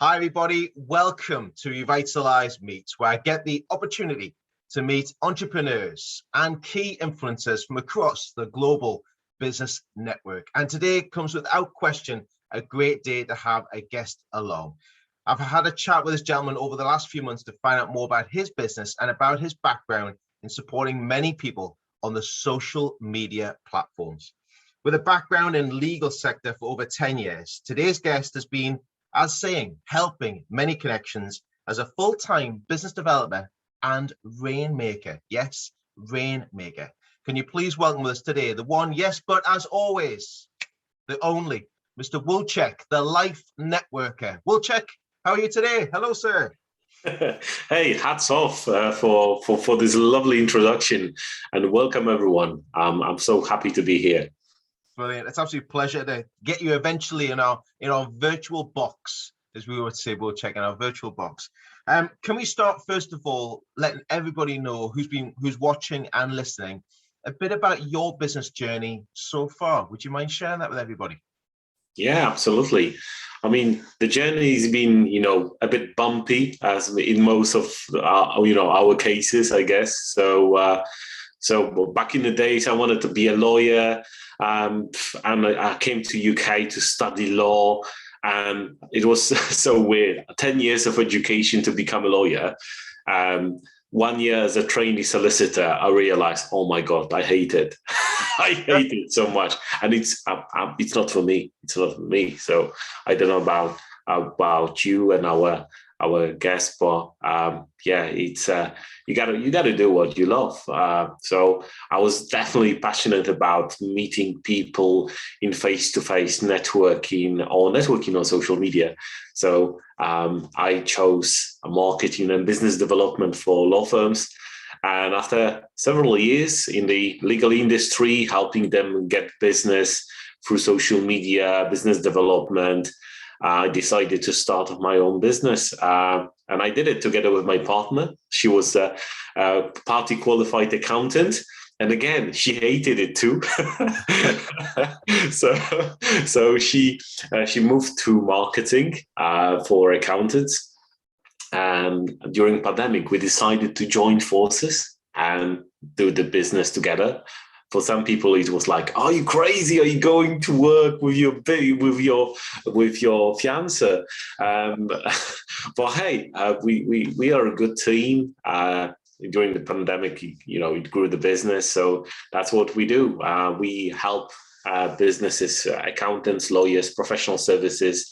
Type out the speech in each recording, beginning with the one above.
Hi, everybody. Welcome to Revitalize Meets, where I get the opportunity to meet entrepreneurs and key influencers from across the global business network. And today comes without question a great day to have a guest along. I've had a chat with this gentleman over the last few months to find out more about his business and about his background in supporting many people on the social media platforms. With a background in legal sector for over 10 years, today's guest has been, as saying, helping many connections as a full-time business developer and rainmaker. Yes, rainmaker. Can you please welcome with us today the one, yes, but as always, the only, Mr. Wojciech, the life networker. Wojciech, how are you today? Hello, sir. Hey, hats off for this lovely introduction, and welcome everyone. I'm so happy to be here. Brilliant. It's absolute pleasure to get you eventually in our virtual box, as we would say. We'll check in our virtual box. Can we start first of all letting everybody know who's watching and listening a bit about your business journey so far? Would you mind sharing that with everybody? Yeah, absolutely. I mean, the journey has been, a bit bumpy, as in most of our cases, I guess. So back in the days, I wanted to be a lawyer, and I came to UK to study law, and it was so weird. 10 years of education to become a lawyer. 1 year as a trainee solicitor, I realized, oh my God, I hate it. I hate it so much, and it's not for me. It's not for me. So I don't know about you and our guest, but it's you gotta do what you love. So I was definitely passionate about meeting people in face-to-face networking on social media. So I chose marketing and business development for law firms. And after several years in the legal industry, helping them get business through social media, business development, I decided to start my own business. And I did it together with my partner. She was a party qualified accountant. And again, she hated it too. So she moved to marketing for accountants. And during pandemic, we decided to join forces and do the business together. For some people, it was like, "Are you crazy? Are you going to work with your fiancé?" But hey, we are a good team. During the pandemic, it grew the business, so that's what we do. We help businesses, accountants, lawyers, professional services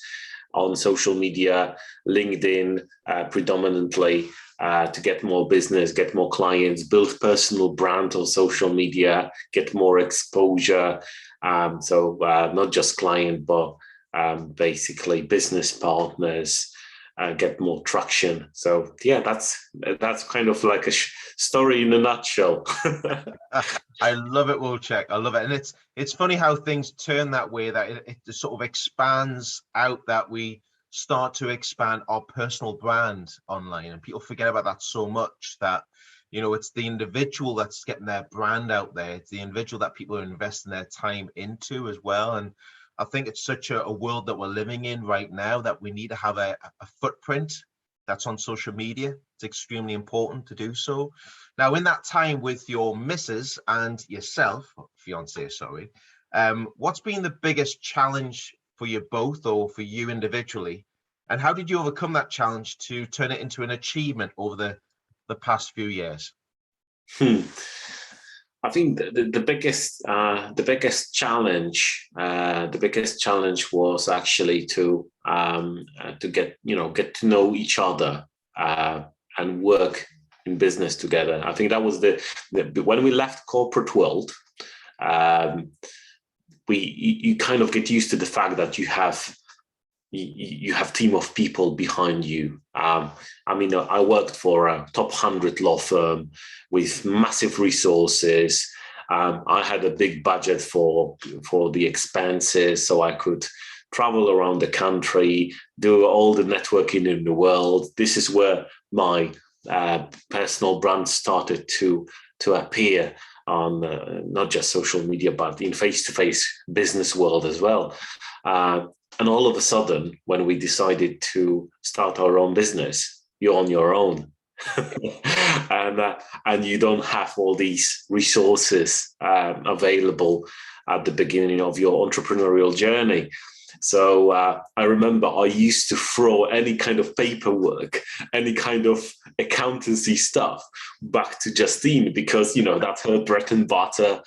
on social media, LinkedIn predominantly, to get more business, get more clients, build personal brand on social media, get more exposure. So not just client, but basically business partners, get more traction. So yeah, that's kind of like a story in a nutshell. I love it, Wojciech. I love it. And it's funny how things turn that way, that it sort of expands out, that we start to expand our personal brand online, and people forget about that so much, that it's the individual that's getting their brand out there. It's the individual that people are investing their time into as well. And I think it's such a world that we're living in right now, that we need to have a footprint that's on social media. It's extremely important to do so. Now, in that time with your missus and yourself, fiance, sorry, what's been the biggest challenge for you both, or for you individually? And how did you overcome that challenge to turn it into an achievement over the past few years? I think the biggest challenge was actually to get to know each other and work in business together. I think that was when we left corporate world, you kind of get used to the fact that you have team of people behind you. I worked for a top 100 law firm with massive resources. I had a big budget for the expenses, so I could travel around the country, do all the networking in the world. This is where my personal brand started to appear on not just social media, but in face-to-face business world as well. And all of a sudden, when we decided to start our own business, you're on your own. And you don't have all these resources available at the beginning of your entrepreneurial journey. So I remember I used to throw any kind of paperwork, any kind of accountancy stuff back to Justine because, that's her bread and butter.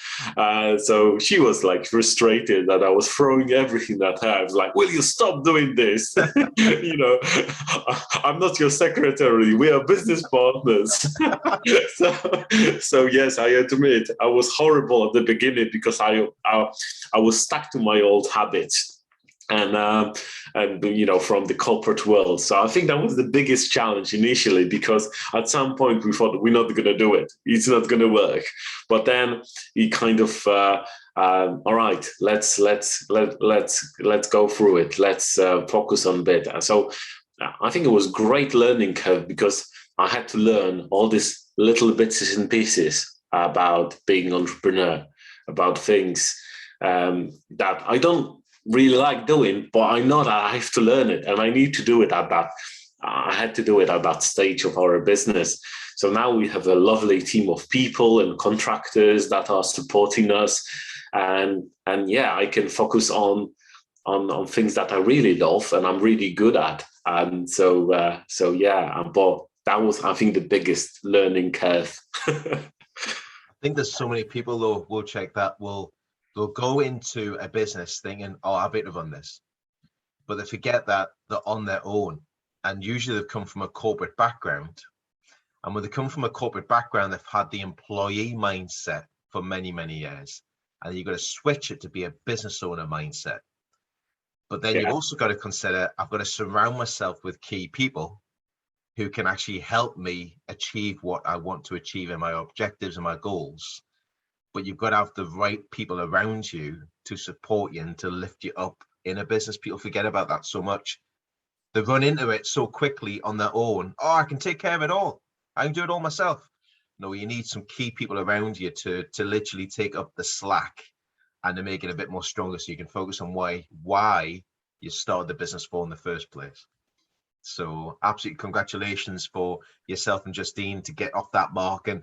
So she was like frustrated that I was throwing everything at her. I was like, will you stop doing this? I'm not your secretary. We are business partners. so yes, I admit I was horrible at the beginning because I was stuck to my old habits. And from the corporate world. So I think that was the biggest challenge initially, because at some point we thought we're not going to do it. It's not going to work. But then we kind of, all right, let's go through it. Let's focus on bit. And so I think it was great learning curve because I had to learn all these little bits and pieces about being an entrepreneur, about things that I don't really like doing, but I know that I have to learn it and I need to do it at that. I had to do it at that stage of our business. So now we have a lovely team of people and contractors that are supporting us. And yeah, I can focus on things that I really love and I'm really good at. And so yeah, but that was, I think, the biggest learning curve. I think there's so many people though, will check that they'll go into a business thinking, oh, I'll be able to run this. But they forget that they're on their own. And usually they've come from a corporate background. And when they come from a corporate background, they've had the employee mindset for many, many years. And you've got to switch it to be a business owner mindset. But then you've also got to consider, I've got to surround myself with key people who can actually help me achieve what I want to achieve in my objectives and my goals. But you've got to have the right people around you to support you and to lift you up in a business. People forget about that so much. They run into it so quickly on their own. Oh, I can take care of it all. I can do it all myself. No, you need some key people around you to literally take up the slack and to make it a bit more stronger so you can focus on why you started the business for in the first place. So absolutely congratulations for yourself and Justine to get off that mark and,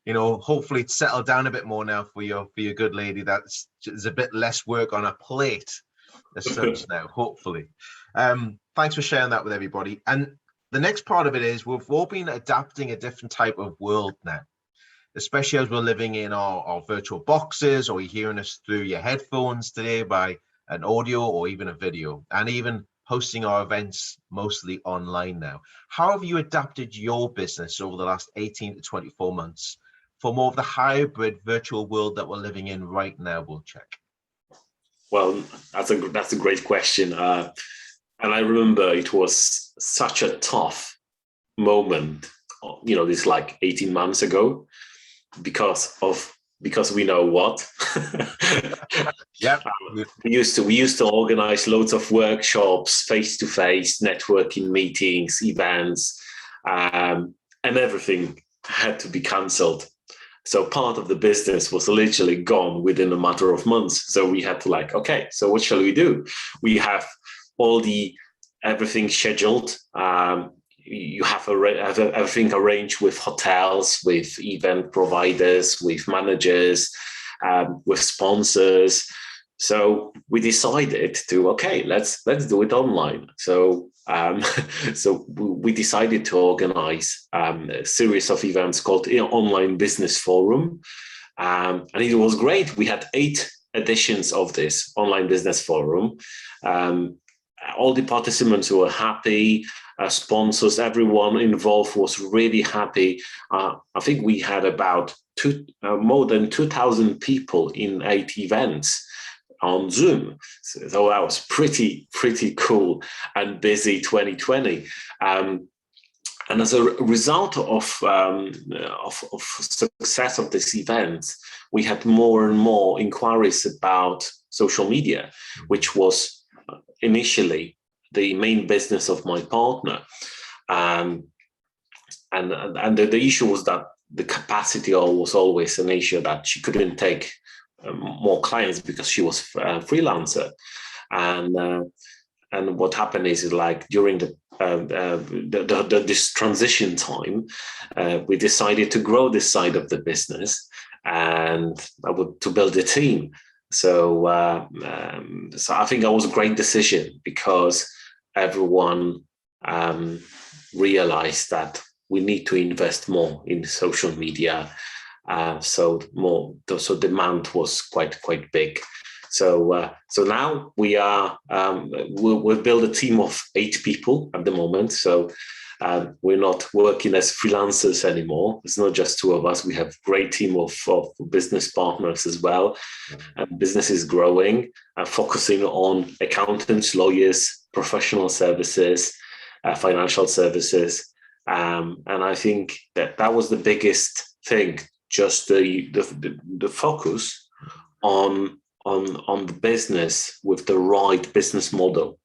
hopefully it's settled down a bit more now for your good lady. There's a bit less work on her plate as such now, hopefully. Thanks for sharing that with everybody. And the next part of it is we've all been adapting a different type of world now, especially as we're living in our virtual boxes, or you're hearing us through your headphones today by an audio or even a video, and even hosting our events mostly online now. How have you adapted your business over the last 18 to 24 months for more of the hybrid virtual world that we're living in right now, Wilczek? Well, that's a great question. And I remember it was such a tough moment, this like 18 months ago, because we know what. Yeah. We used to organize loads of workshops, face-to-face networking meetings, events, and everything had to be cancelled. So part of the business was literally gone within a matter of months. So we had to okay, so what shall we do? We have everything scheduled. You have everything arranged with hotels, with event providers, with managers, with sponsors. So we decided to, let's do it online. So we decided to organize a series of events called Online Business Forum. And it was great. We had 8 editions of this Online Business Forum. All the participants were happy, sponsors, everyone involved was really happy. I think we had about more than 2,000 people in 8 events on Zoom. So that was pretty cool and busy 2020. And as a result of success of this event, we had more and more inquiries about social media, which was initially the main business of my partner. And the issue was that the capacity was always an issue, that she couldn't take more clients because she was a freelancer. And what happened is like during this transition time, we decided to grow this side of the business and to build a team. So I think that was a great decision because everyone realized that we need to invest more in social media. So demand was quite big. So now we've built a team of 8 people at the moment. So we're not working as freelancers anymore. It's not just 2 of us. We have a great team of business partners as well. And business is growing, focusing on accountants, lawyers, professional services, financial services. And I think that was the biggest thing, just the focus on the business with the right business model.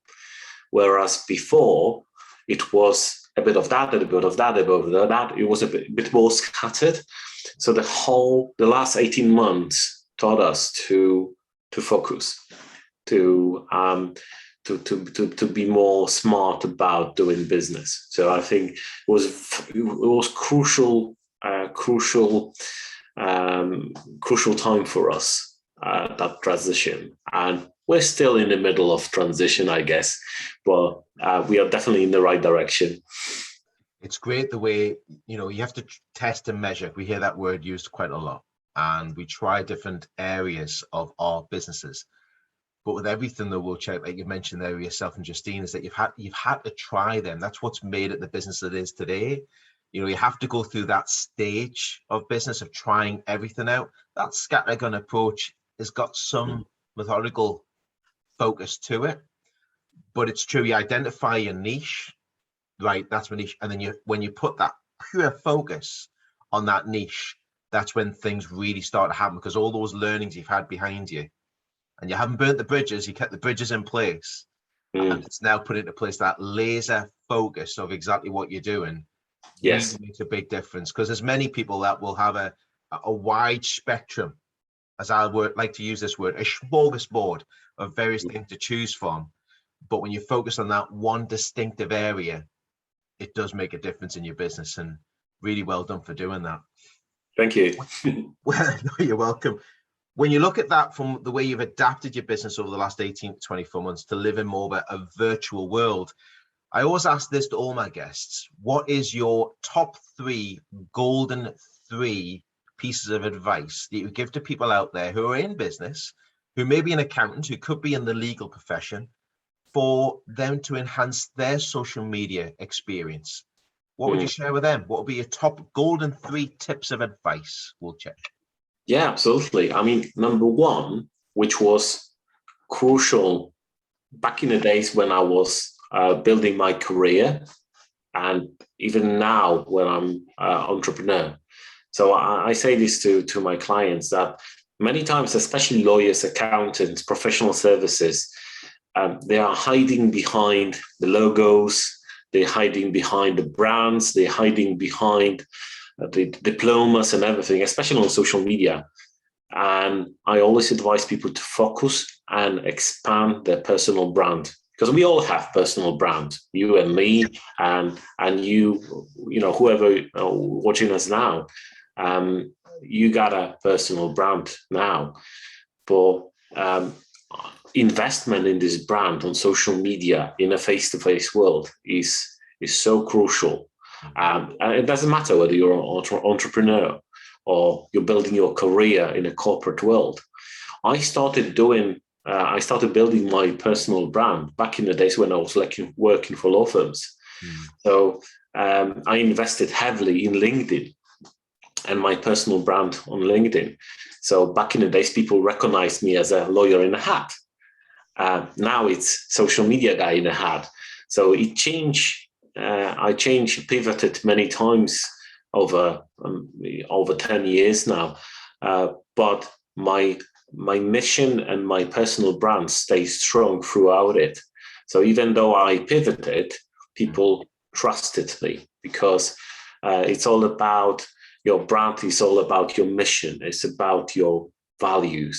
Whereas before, it was a bit of that, a bit of that, a bit of that. It was a bit more scattered. So the last 18 months taught us to focus, to be more smart about doing business. So I think it was crucial time for us, that transition. And we're still in the middle of transition, I guess, but we are definitely in the right direction. It's great the way, you have to test and measure. We hear that word used quite a lot, and we try different areas of our businesses. But with everything that we'll check, like you mentioned there yourself and Justine, is that you've had to try them. That's what's made it the business that it is today. You have to go through that stage of business of trying everything out. That scattergun approach has got some methodical focus to it, but it's true. You identify your niche, right? That's my niche, and then when you put that pure focus on that niche, that's when things really start to happen, because all those learnings you've had behind you, and you haven't burnt the bridges, you kept the bridges in place, and it's now put into place that laser focus of exactly what you're doing. Yes, really makes a big difference, because there's many people that will have a wide spectrum, as I would like to use this word, a smorgasbord of various things to choose from. But when you focus on that one distinctive area, it does make a difference in your business, and really well done for doing that. Thank you. Well, no, you're welcome. When you look at that from the way you've adapted your business over the last 18 to 24 months to live in more of a virtual world, I always ask this to all my guests: what is your top 3 golden 3 pieces of advice that you would give to people out there who are in business, who may be an accountant, who could be in the legal profession, for them to enhance their social media experience? What would you share with them? What would be your top golden 3 tips of advice? We'll check. Yeah, absolutely. I mean, number 1, which was crucial back in the days when I was building my career, and even now when I'm an entrepreneur. So I say this to my clients, that many times, especially lawyers, accountants, professional services, they are hiding behind the logos, they're hiding behind the brands, they're hiding behind the diplomas and everything, especially on social media. And I always advise people to focus and expand their personal brand, because we all have personal brand, you and me, and you whoever watching us now, you got a personal brand now. But investment in this brand on social media in a face-to-face world is so crucial. And it doesn't matter whether you're an entrepreneur or you're building your career in a corporate world. I started building my personal brand back in the days when I was working for law firms. So I invested heavily in LinkedIn and my personal brand on LinkedIn. So back in the days, people recognized me as a lawyer in a hat. Now it's social media guy in a hat. So it changed. I pivoted many times over 10 years now. But my mission and my personal brand stays strong throughout it. So even though I pivoted, people trusted me, because it's all about your brand, it's all about your mission, it's about your values.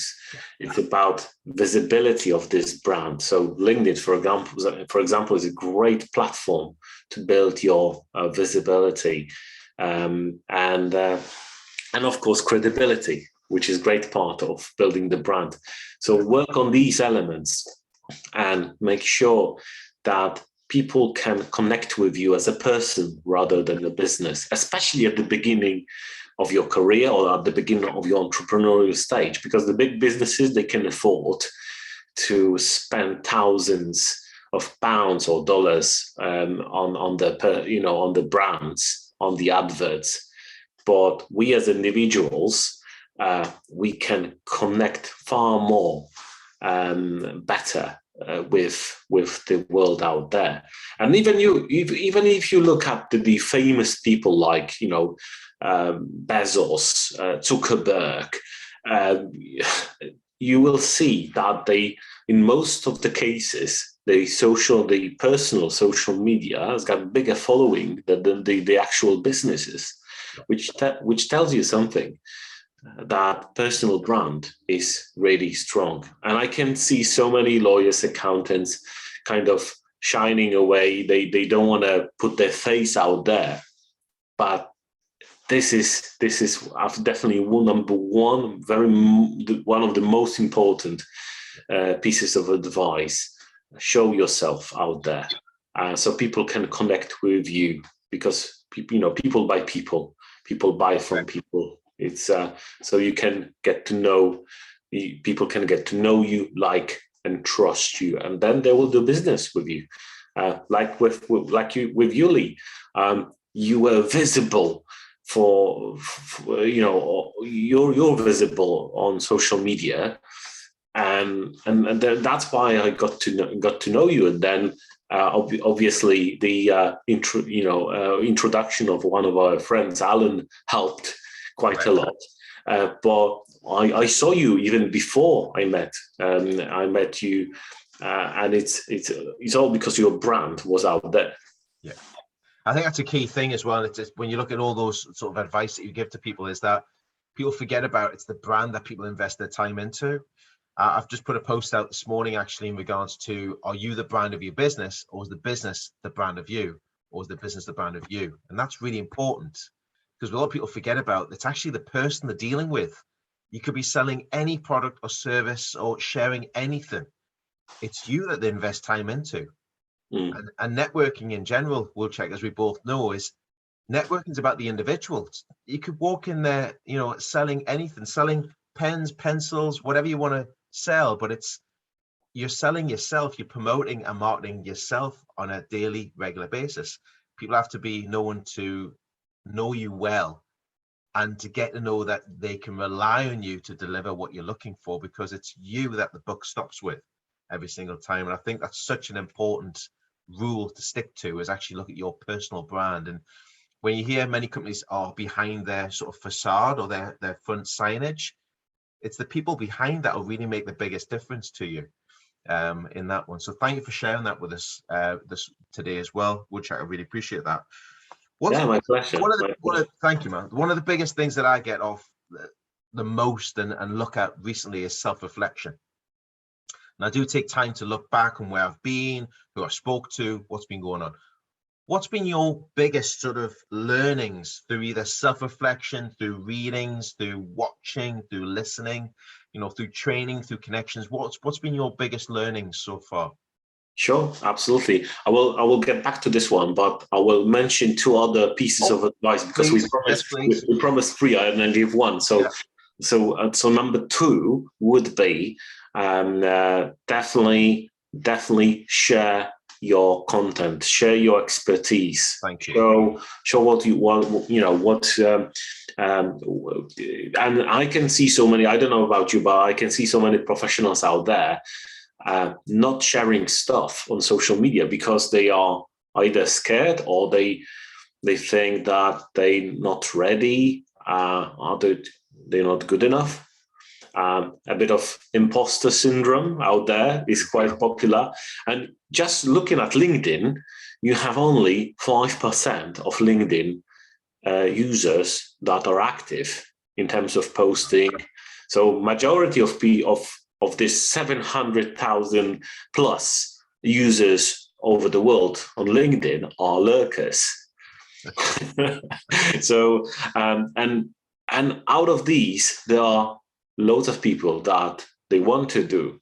It's about visibility of this brand. So LinkedIn, for example, is a great platform to build your visibility, and of course credibility, which is a great part of building the brand. So work on these elements and make sure that people can connect with you as a person rather than a business, especially at the beginning of your career or at the beginning of your entrepreneurial stage, because the big businesses, they can afford to spend thousands of pounds or dollars on the brands, on the adverts. But we as individuals, we can connect far more better with the world out there. And even if you look at the famous people like Bezos, Zuckerberg, you will see that they, in most of the cases, the personal social media has got a bigger following than the actual businesses, which tells you something. That personal brand is really strong. And I can see so many lawyers, accountants kind of shining away. They don't want to put their face out there. But this is definitely one of the most important pieces of advice. Show yourself out there, so people can connect with you, because people buy people buy from people. It's so you can get to know people, can get to know you, like and trust you, and then they will do business with you. Like with Yuli, you were visible for you're visible on social media, and that's why I got to know you. And then obviously the introduction of one of our friends, Alan, helped quite a lot. But I saw you even before I met you, and it's all because your brand was out there. Yeah, I think that's a key thing as well. It's just, when you look at all those sort of advice that you give to people, is that people forget about it's the brand that people invest their time into. I've just put a post out this morning actually in regards to, are you the brand of your business, or is the business the brand of you, or is the business the brand of you? And that's really important, because a lot of people forget about, it's actually the person they're dealing with. You could be selling any product or service or sharing anything. It's you that they invest time into. And networking in general, Wojciech, as we both know, is networking is about the individual. You could walk in there, selling anything, selling pens, pencils, whatever you want to sell, but you're selling yourself. You're promoting and marketing yourself on a daily, regular basis. People have to be known to know you well, and to get to know that they can rely on you to deliver what you're looking for, because it's you that the buck stops with every single time. And I think that's such an important rule to stick to, is actually look at your personal brand. And when you hear many companies are behind their sort of facade or their front signage, it's the people behind that will really make the biggest difference to you in that one. So thank you for sharing that with us this today as well, which I really appreciate that. My pleasure. Thank you, man. One of the biggest things that I get off the most and look at recently is self-reflection. And I do take time to look back on where I've been, who I spoke to, what's been going on. What's been your biggest sort of learnings through either self-reflection, through readings, through watching, through listening, through training, through connections? What's been your biggest learnings so far? Sure, absolutely. I will get back to this one, but I will mention two other pieces of advice, because we promised three and I gave one. So number two would be definitely share your content, share your expertise. Thank you. Show what you want, and I can see so many, I don't know about you, but I can see so many professionals out there not sharing stuff on social media because they are either scared, or they think that they're not ready, they're not good enough. A bit of imposter syndrome out there is quite popular. And just looking at LinkedIn, you have only 5% of LinkedIn users that are active in terms of posting. So majority of this 700,000 plus users over the world on LinkedIn are lurkers. So and out of these, there are loads of people that they want to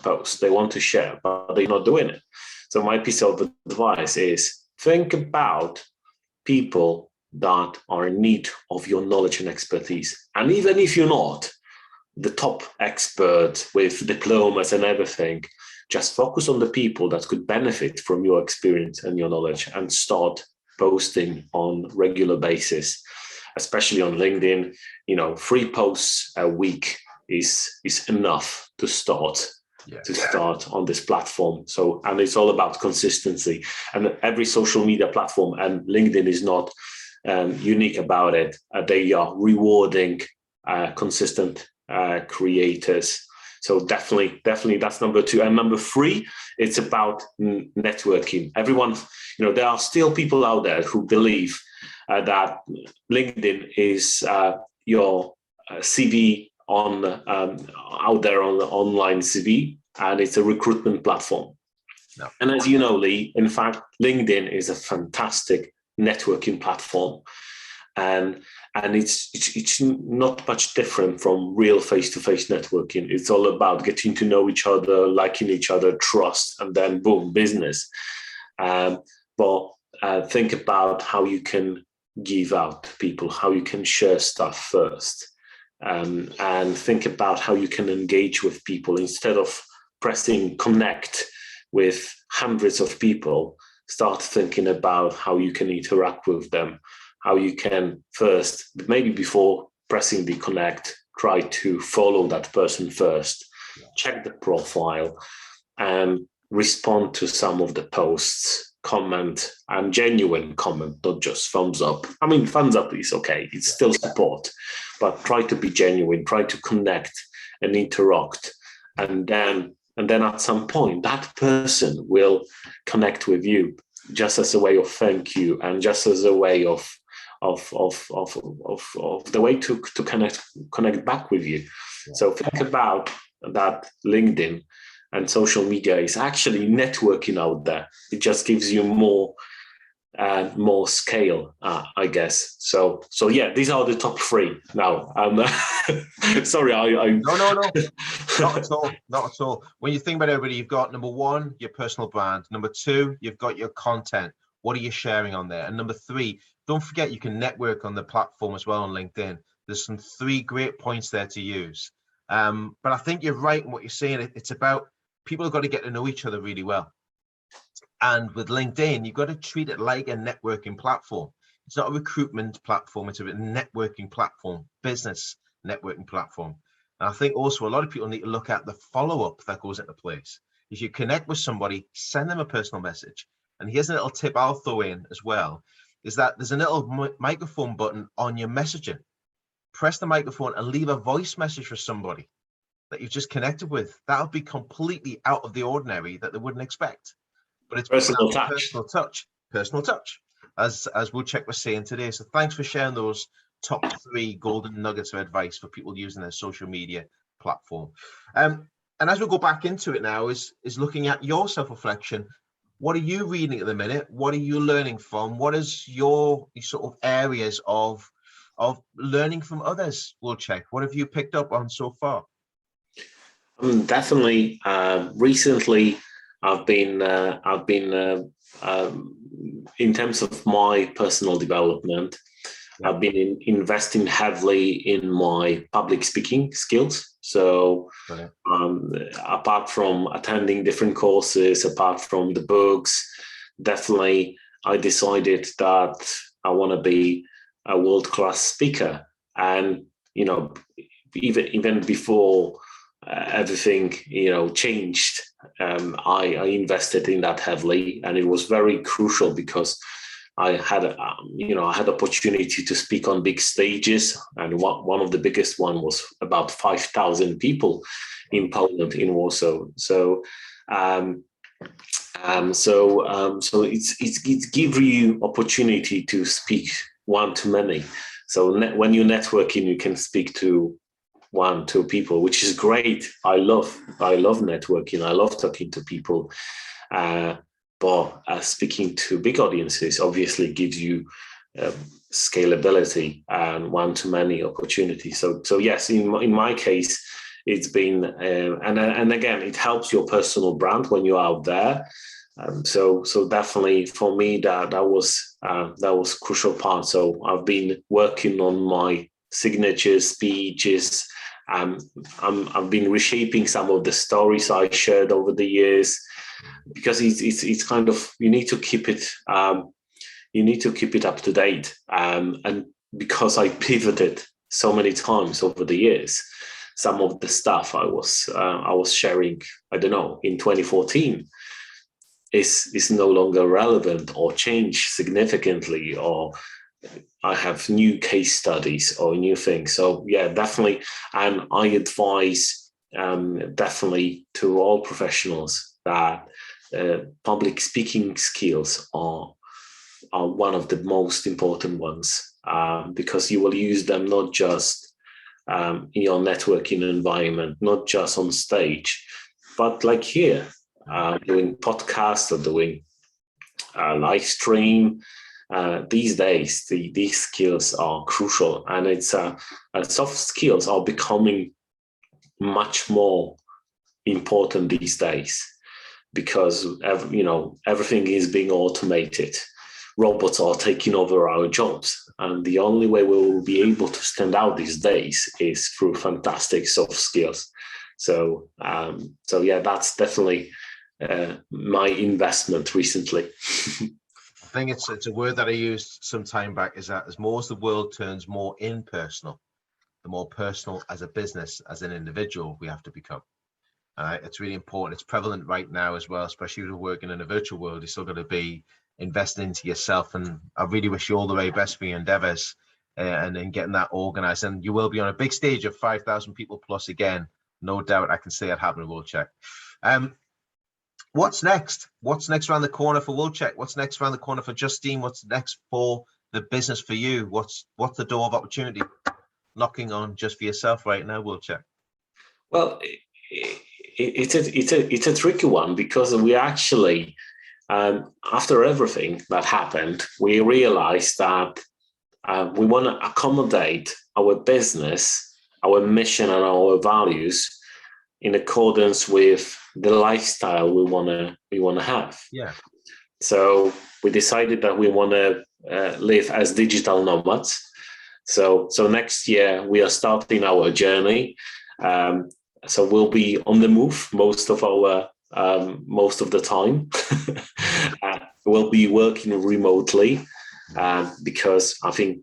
post, they want to share, but they're not doing it. So my piece of advice is think about people that are in need of your knowledge and expertise. And even if you're not the top expert with diplomas and everything, just focus on the people that could benefit from your experience and your knowledge and start posting on regular basis, especially on LinkedIn. 3 posts a week is enough to start on this platform. So, and it's all about consistency, and every social media platform, and LinkedIn is not unique about it. They are rewarding consistent creators. So definitely that's number 2. And number 3, it's about networking. Everyone, there are still people out there who believe that LinkedIn is your CV on out there on the online CV, and it's a recruitment platform. No. And as you know, Lee, in fact, LinkedIn is a fantastic networking platform, and it's not much different from real face-to-face networking. It's all about getting to know each other, liking each other, trust, and then boom, business. But think about how you can give out to people, how you can share stuff first, and think about how you can engage with people instead of pressing connect with hundreds of people. Start thinking about how you can interact with them, how you can first, maybe before pressing the connect, try to follow that person first, check the profile, and respond to some of the posts, comment, and genuine comment, not just thumbs up. I mean, thumbs up is okay, it's still support, but try to be genuine, try to connect and interact, and then at some point that person will connect with you, just as a way of thank you, and just as a way of the way to connect back with you. Yeah. So think about that. LinkedIn and social media is actually networking out there. It just gives you more scale, I guess. So yeah, these are the top 3. Now, sorry, No, not at all, not at all. When you think about everybody, you've got number 1, your personal brand. Number 2, you've got your content. What are you sharing on there? And number 3, don't forget you can network on the platform as well on LinkedIn. There's some 3 great points there to use. But I think you're right in what you're saying. It's about people have got to get to know each other really well. And with LinkedIn, you've got to treat it like a networking platform. It's not a recruitment platform. It's a networking platform, business networking platform. And I think also a lot of people need to look at the follow-up that goes into place. If you connect with somebody, send them a personal message. And here's a little tip I'll throw in as well, is that there's a little microphone button on your messaging. Press the microphone and leave a voice message for somebody that you've just connected with. That'll be completely out of the ordinary that they wouldn't expect. But it's personal touch, as Wojciech was saying today. So thanks for sharing those top 3 golden nuggets of advice for people using their social media platform. And as we go back into it now, is looking at your self-reflection. What are you reading at the minute? What are you learning from? What is your sort of areas of learning from others, Wojciech? What have you picked up on so far? Definitely. Recently, I've been in terms of my personal development, I've been investing heavily in my public speaking skills. So apart from attending different courses, apart from the books, definitely I decided that I want to be a world-class speaker. And, even before everything, changed, I invested in that heavily, and it was very crucial because I had opportunity to speak on big stages, and one of the biggest one was about 5,000 people in Poland, in Warsaw. So it's give you opportunity to speak one to many. So when you're networking, you can speak to one, two people, which is great. I love networking. I love talking to people. But speaking to big audiences obviously gives you scalability and one-to-many opportunities. So yes, in my case, it's been and again, it helps your personal brand when you're out there. So definitely for me that was crucial part. So I've been working on my signatures, speeches. I've been reshaping some of the stories I shared over the years, because it's kind of, you need to keep it up to date. And because I pivoted so many times over the years, some of the stuff I was sharing, I don't know, in 2014 is no longer relevant or changed significantly, or I have new case studies or new things. So yeah, definitely. And I advise definitely to all professionals that public speaking skills are one of the most important ones, because you will use them not just in your networking environment, not just on stage, but like here, doing podcasts or doing live stream. These days, these skills are crucial, and it's soft skills are becoming much more important these days, because everything is being automated. Robots are taking over our jobs, and the only way we will be able to stand out these days is through fantastic soft skills. So yeah, that's definitely my investment recently. I think it's a word that I used some time back, is that as more as the world turns more impersonal, the more personal as a business, as an individual, we have to become. It's really important. It's prevalent right now as well, especially if you're working in a virtual world. You're still going to be investing into yourself, and I really wish you all the very best for your endeavors and in getting that organized. And you will be on a big stage of 5,000 people plus again, no doubt. I can see that happening. WorldCheck. What's next? What's next around the corner for WorldCheck? What's next around the corner for Justine? What's next for the business for you? What's the door of opportunity knocking on just for yourself right now, WorldCheck? Well, it's a tricky one, because we actually, after everything that happened, we realized that we want to accommodate our business, our mission, and our values in accordance with the lifestyle we want to have. Yeah. So we decided that we want to live as digital nomads. So next year we are starting our journey. So we'll be on the move most of the time. We'll be working remotely, because I think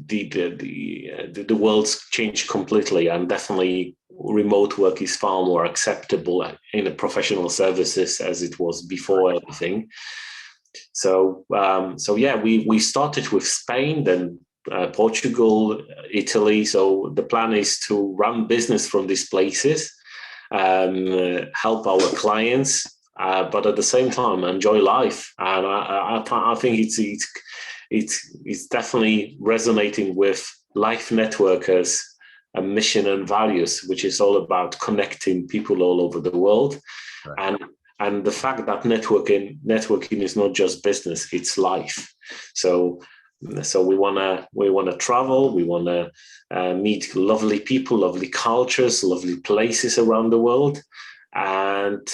the world's changed completely, and definitely remote work is far more acceptable in the professional services as it was before everything. So yeah, we started with Spain, then Portugal, Italy. So the plan is to run business from these places, help our clients, but at the same time enjoy life. And I think it's definitely resonating with life networkers and mission and values, which is all about connecting people all over the world. Right. And the fact that networking is not just business, it's life. So we wanna travel, we wanna meet lovely people, lovely cultures, lovely places around the world, and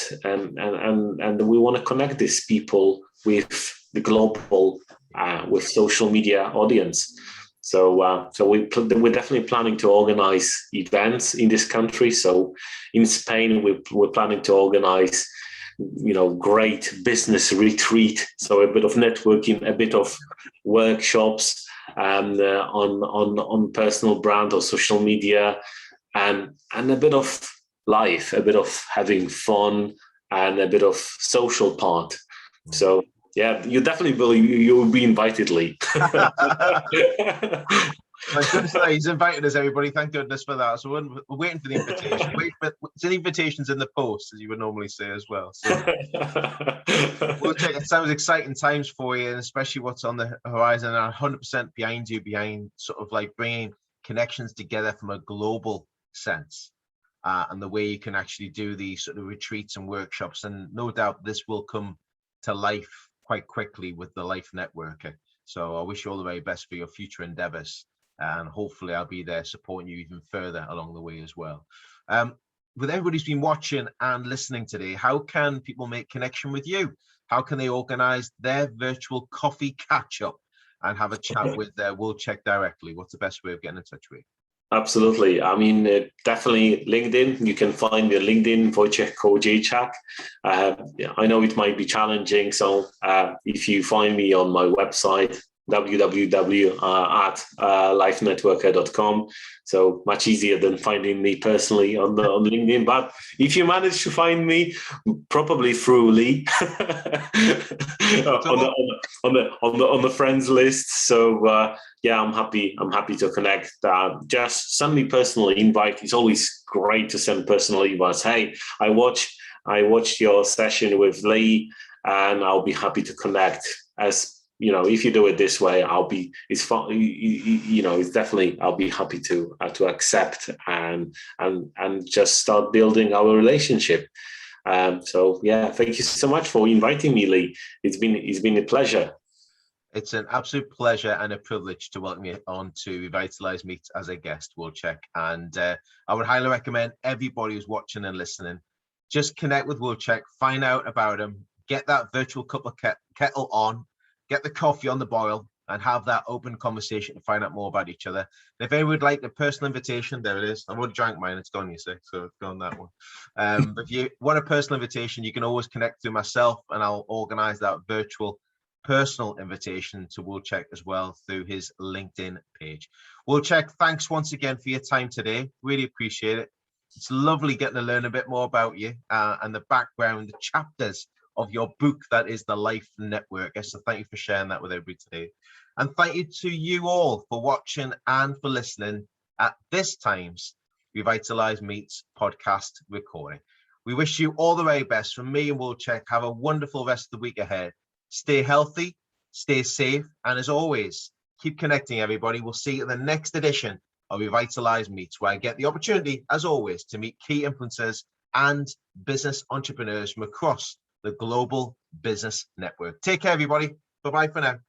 we want to connect these people with the global, with social media audience. So we're definitely planning to organize events in this country. So in Spain, we're planning to organize, great business retreat. So a bit of networking, a bit of workshops on personal brand or social media, and a bit of life, a bit of having fun, and a bit of social part. So yeah, you definitely will be invited, Lee. Thank goodness he's invited us, everybody. Thank goodness for that. So we're waiting for the invitation. It's an invitation's in the post, as you would normally say as well. So WorldCheck, it sounds exciting times for you, and especially what's on the horizon. And 100% behind you, behind sort of like bringing connections together from a global sense. And the way you can actually do these sort of retreats and workshops. And no doubt this will come to life quite quickly with the Life Networker. So I wish you all the very best for your future endeavors. And hopefully I'll be there supporting you even further along the way as well. With everybody who's been watching and listening today, how can people make connection with you? How can they organize their virtual coffee catch-up and have a chat with WorldCheck directly? What's the best way of getting in touch with you? Absolutely. I mean, definitely LinkedIn. You can find me on LinkedIn, Wojciech Kołodziejczak. I know it might be challenging. So if you find me on my website, www.lifenetworker.com. So much easier than finding me personally on LinkedIn. But if you manage to find me, probably through Lee on the friends list. So yeah, I'm happy to connect. Just send me personal invite. It's always great to send personal invites. Hey, I watched your session with Lee, and I'll be happy to connect. As you know, if you do it this way, it's fun. It's definitely, I'll be happy to accept and just start building our relationship. So yeah, thank you so much for inviting me, Lee. It's been a pleasure. It's an absolute pleasure and a privilege to welcome you on to Revitalize Meets as a guest, WorldCheck. And I would highly recommend everybody who's watching and listening, just connect with WorldCheck, find out about him, get that virtual cup of kettle on, get the coffee on the boil, and have that open conversation to find out more about each other. And if anyone would like a personal invitation, there it is. I would have drank mine, it's gone, you see, so it's gone that one. But if you want a personal invitation, you can always connect through myself, and I'll organize that virtual personal invitation to WorldCheck as well through his LinkedIn page. WorldCheck, thanks once again for your time today. Really appreciate it. It's lovely getting to learn a bit more about you and the background, the chapters of your book that is the Life Networker. So thank you for sharing that with everybody today. And thank you to you all for watching and for listening at this time's Revitalize Meets podcast recording. We wish you all the very best from me and WorldCheck. Have a wonderful rest of the week ahead. Stay healthy, stay safe, and as always, keep connecting, everybody. We'll see you in the next edition of Revitalize Meets, where I get the opportunity, as always, to meet key influencers and business entrepreneurs from across the global business network. Take care, everybody. Bye-bye for now.